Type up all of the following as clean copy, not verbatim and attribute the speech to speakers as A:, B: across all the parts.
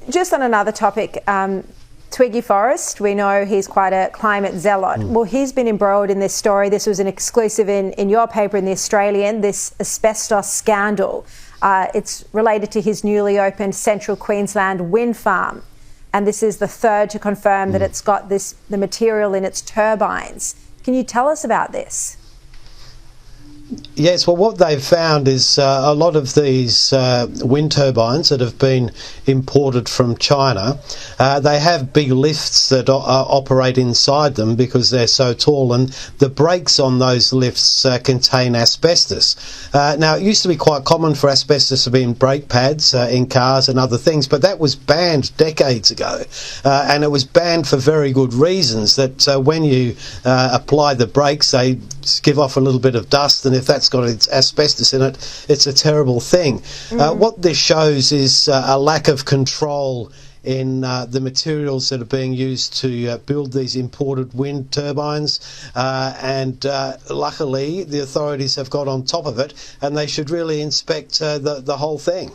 A: Just on another topic, Twiggy Forrest, we know he's quite a climate zealot. Well, he's been embroiled in this story. This was an exclusive in your paper in The Australian, this asbestos scandal. It's related to his newly opened Central Queensland wind farm. And this is the third to confirm that it's got the material in its turbines. Can you tell us about this?
B: Yes, well, what they've found is a lot of these wind turbines that have been imported from China, they have big lifts that operate inside them because they're so tall, and the brakes on those lifts contain asbestos. Now, it used to be quite common for asbestos to be in brake pads in cars and other things, but that was banned decades ago, and it was banned for very good reasons, that when you apply the brakes, they give off a little bit of dust, and if that's got its asbestos in it, it's a terrible thing. What this shows is a lack of control in the materials that are being used to build these imported wind turbines, and luckily the authorities have got on top of it, and they should really inspect the whole thing.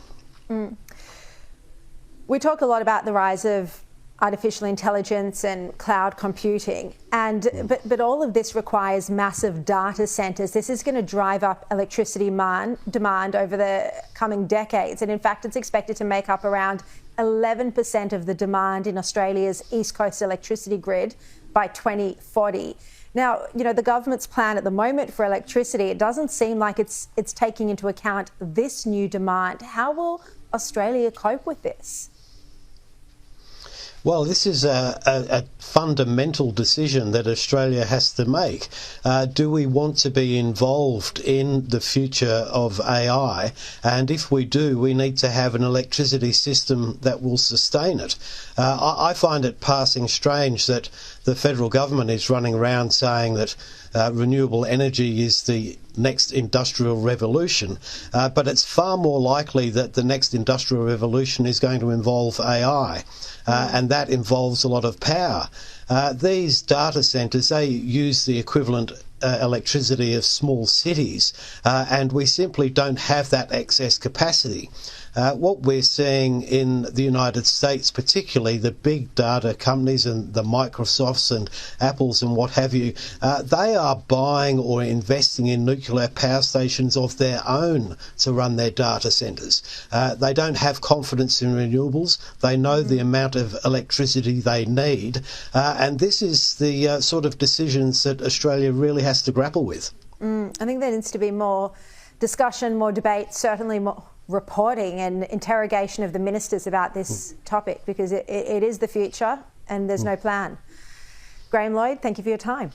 A: We talk a lot about the rise of artificial intelligence and cloud computing, but all of this requires massive data centres. This is going to drive up electricity demand over the coming decades, and in fact it's expected to make up around 11% of the demand in Australia's East Coast electricity grid by 2040. Now, you know, the government's plan at the moment for electricity, it doesn't seem like it's taking into account this new demand. How will Australia cope with this?
B: Well, this is a fundamental decision that Australia has to make. Do we want to be involved in the future of AI? And if we do, we need to have an electricity system that will sustain it. I find it passing strange that the federal government is running around saying that renewable energy is the next industrial revolution, but it's far more likely that the next industrial revolution is going to involve AI. And that involves a lot of power. These data centres, they use the equivalent electricity of small cities, and we simply don't have that excess capacity. What we're seeing in the United States, particularly the big data companies and the Microsofts and Apples and what have you, they are buying or investing in nuclear power stations of their own to run their data centres. They don't have confidence in renewables. They know the amount of electricity they need, and this is the sort of decisions that Australia really has to grapple with.
A: I think there needs to be more discussion, more debate, certainly more reporting and interrogation of the ministers about this topic, because it is the future and there's no plan. Graham Lloyd, thank you for your time.